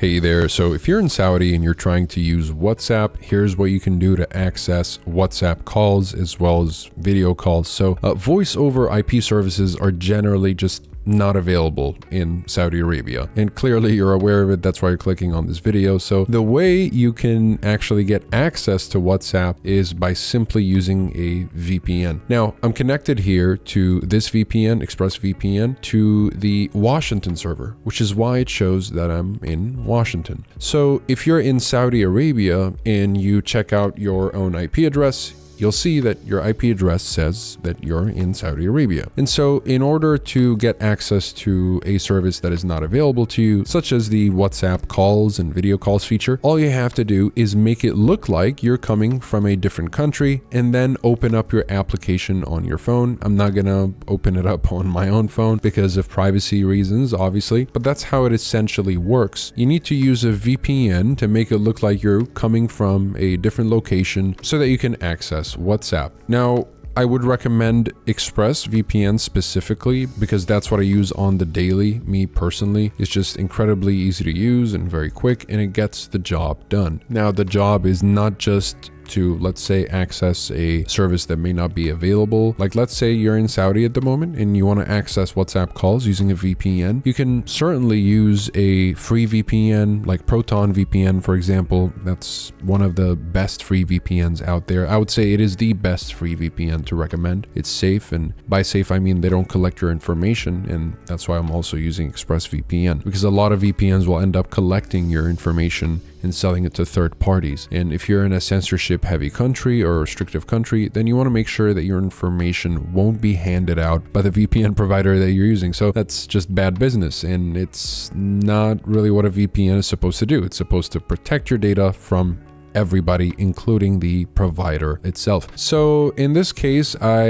Hey there, so if you're in Saudi and you're trying to use WhatsApp, here's what you can do to access WhatsApp calls as well as video calls. So voice over IP services are generally just not available in Saudi Arabia. And clearly you're aware of it, that's why you're clicking on this video. So the way you can actually get access to WhatsApp is by simply using a VPN. Now, I'm connected here to this VPN, ExpressVPN, to the Washington server, which is why it shows that I'm in Washington. So if you're in Saudi Arabia and you check out your own IP address, you'll see that your IP address says that you're in Saudi Arabia. And so in order to get access to a service that is not available to you, such as the WhatsApp calls and video calls feature, all you have to do is make it look like you're coming from a different country and then open up your application on your phone. I'm not gonna open it up on my own phone because of privacy reasons, obviously, but that's how it essentially works. You need to use a VPN to make it look like you're coming from a different location so that you can access WhatsApp. Now, I would recommend ExpressVPN specifically because that's what I use on the daily. Me personally, it's just incredibly easy to use and very quick, and it gets the job done. Now, the job is not just to, let's say, access a service that may not be available. Like, let's say you're in Saudi at the moment and you want to access WhatsApp calls using a VPN. You can certainly use a free VPN like Proton VPN, for example. That's one of the best free VPNs out there. I would say it is the best free VPN to recommend. It's safe, and by safe I mean they don't collect your information, and that's why I'm also using ExpressVPN, because a lot of VPNs will end up collecting your information and selling it to third parties. And if you're in a censorship heavy country or a restrictive country, then you want to make sure that your information won't be handed out by the VPN provider that you're using. So that's just bad business, and it's not really what a VPN is supposed to do. It's supposed to protect your data from everybody, including the provider itself. So in this case, I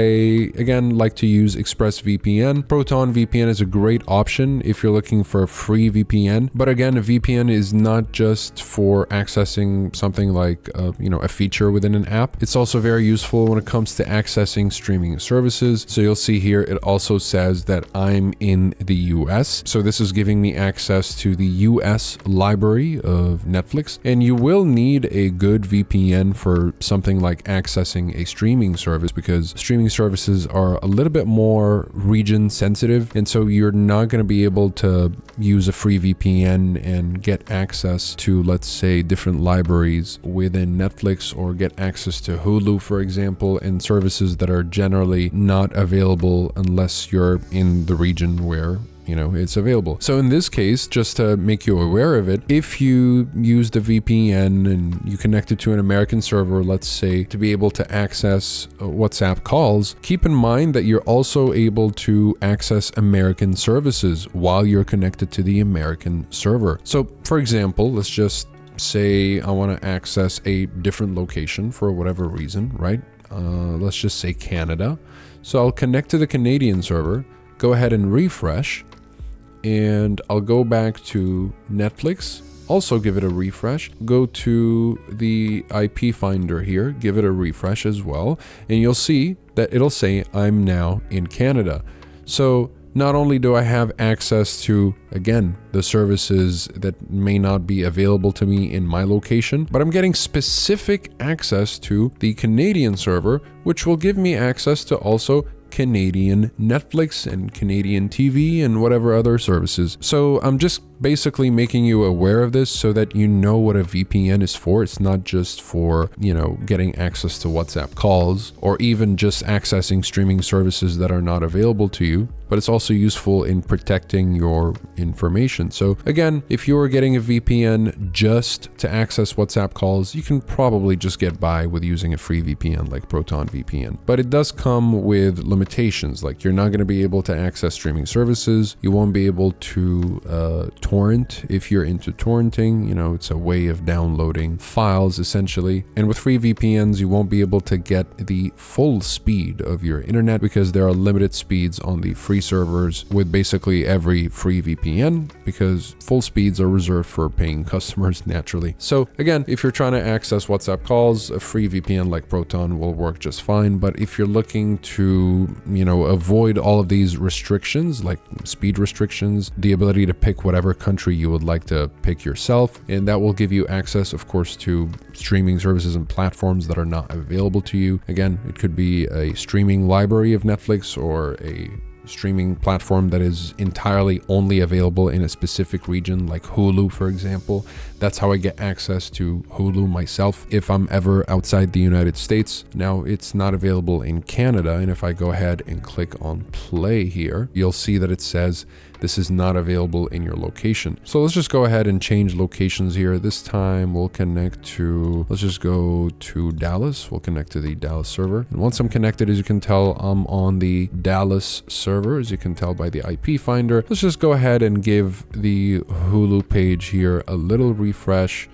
again like to use ExpressVPN. Proton VPN is a great option if you're looking for a free VPN. But again, a VPN is not just for accessing something like a feature within an app. It's also very useful when it comes to accessing streaming services. So you'll see here, it also says that I'm in the US. So this is giving me access to the US library of Netflix. And you will need a good VPN for something like accessing a streaming service, because streaming services are a little bit more region sensitive, and so you're not going to be able to use a free VPN and get access to, let's say, different libraries within Netflix, or get access to Hulu, for example, and services that are generally not available unless you're in the region where it's available. So in this case, just to make you aware of it, if you use the VPN and you connect it to an American server, let's say, to be able to access WhatsApp calls, keep in mind that you're also able to access American services while you're connected to the American server. So for example, let's just say I want to access a different location for whatever reason, right? Let's just say Canada. So I'll connect to the Canadian server, go ahead and refresh, and I'll go back to Netflix, also give it a refresh, go to the IP finder here, give it a refresh as well, and you'll see that it'll say I'm now in Canada. So not only do I have access to, again, the services that may not be available to me in my location, but I'm getting specific access to the Canadian server, which will give me access to also Canadian Netflix and Canadian TV and whatever other services. So I'm just basically making you aware of this so that you know what a VPN is for. It's not just for, getting access to WhatsApp calls or even just accessing streaming services that are not available to you, but it's also useful in protecting your information. So again, if you're getting a VPN just to access WhatsApp calls, you can probably just get by with using a free VPN like Proton VPN. But it does come with limitations, like you're not going to be able to access streaming services. You won't be able to torrent if you're into torrenting. It's a way of downloading files essentially. And with free VPNs, you won't be able to get the full speed of your internet because there are limited speeds on the free servers with basically every free VPN, because full speeds are reserved for paying customers naturally. So again, if you're trying to access WhatsApp calls, a free VPN like Proton will work just fine. But if you're looking to, avoid all of these restrictions, like speed restrictions, the ability to pick whatever country you would like to pick yourself, and that will give you access, of course, to streaming services and platforms that are not available to you. Again, it could be a streaming library of Netflix or a streaming platform that is entirely only available in a specific region, like Hulu, for example. That's how I get access to Hulu myself if I'm ever outside the United States. Now, it's not available in Canada, and if I go ahead and click on play here, you'll see that it says this is not available in your location. So let's just go ahead and change locations here. This time we'll connect to, let's just go to Dallas. We'll connect to the Dallas server. And once I'm connected, as you can tell, I'm on the Dallas server, as you can tell by the IP finder. Let's just go ahead and give the Hulu page here a little refresh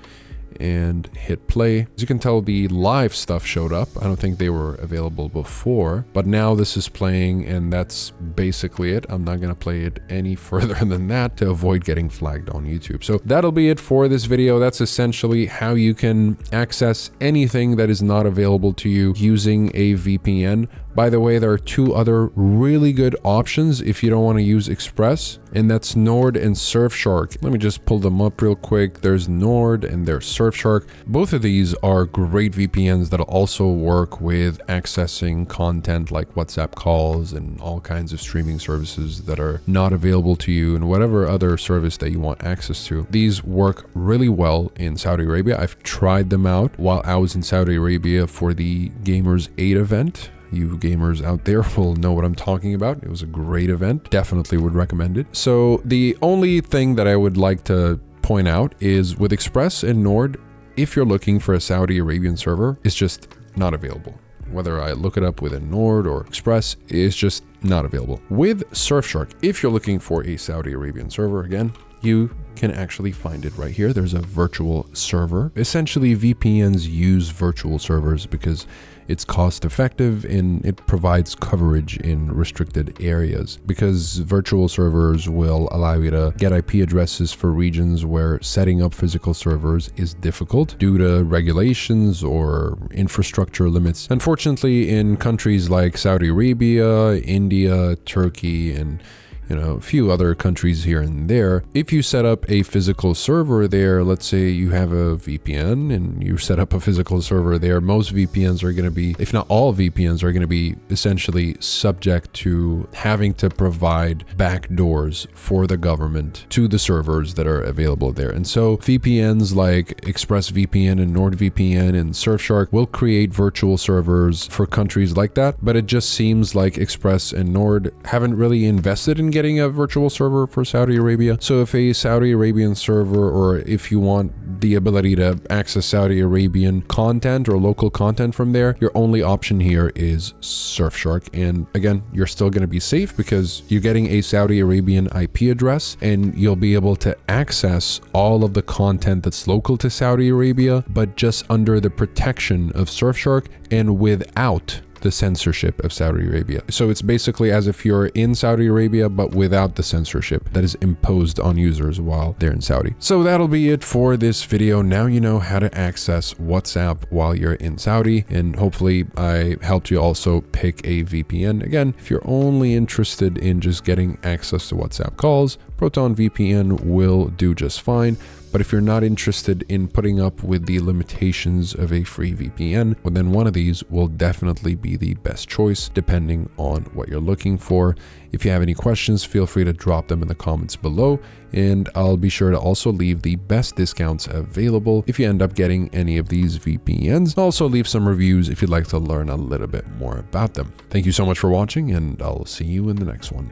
and hit play. As you can tell, the live stuff showed up. I don't think they were available before, but now this is playing, and that's basically it. I'm not gonna play it any further than that to avoid getting flagged on YouTube. So that'll be it for this video. That's essentially how you can access anything that is not available to you using a VPN. By the way, there are two other really good options if you don't want to use Express, and that's Nord and Surfshark. Let me just pull them up real quick. There's Nord and there's Surfshark. Both of these are great VPNs that also work with accessing content like WhatsApp calls and all kinds of streaming services that are not available to you and whatever other service that you want access to. These work really well in Saudi Arabia. I've tried them out while I was in Saudi Arabia for the Gamers 8 event. You gamers out there will know what I'm talking about. It was a great event. Definitely would recommend it. So the only thing that I would like to point out is with Express and Nord, if you're looking for a Saudi Arabian server, it's just not available. Whether I look it up within Nord or Express, it's just not available. With Surfshark, if you're looking for a Saudi Arabian server, again, you can actually find it right here. There's a virtual server. Essentially, VPNs use virtual servers because it's cost effective and it provides coverage in restricted areas, because virtual servers will allow you to get IP addresses for regions where setting up physical servers is difficult due to regulations or infrastructure limits. Unfortunately, in countries like Saudi Arabia, India, Turkey, and a few other countries here and there, if you set up a physical server there, let's say you have a VPN and you set up a physical server there, most VPNs are going to be, if not all VPNs, are going to be essentially subject to having to provide backdoors for the government to the servers that are available there. And so VPNs like ExpressVPN and NordVPN and Surfshark will create virtual servers for countries like that, but it just seems like Express and Nord haven't really invested in getting a virtual server for Saudi Arabia. So if a Saudi Arabian server, or if you want the ability to access Saudi Arabian content or local content from there, your only option here is Surfshark. And again, you're still going to be safe because you're getting a Saudi Arabian IP address and you'll be able to access all of the content that's local to Saudi Arabia, but just under the protection of Surfshark and without the censorship of Saudi Arabia. So it's basically as if you're in Saudi Arabia, but without the censorship that is imposed on users while they're in Saudi. So that'll be it for this video. Now you know how to access WhatsApp while you're in Saudi, and hopefully I helped you also pick a VPN. Again, if you're only interested in just getting access to WhatsApp calls, Proton VPN will do just fine. But if you're not interested in putting up with the limitations of a free VPN, well, then one of these will definitely be the best choice depending on what you're looking for. If you have any questions, feel free to drop them in the comments below, and I'll be sure to also leave the best discounts available if you end up getting any of these VPNs. Also leave some reviews if you'd like to learn a little bit more about them. Thank you so much for watching, and I'll see you in the next one.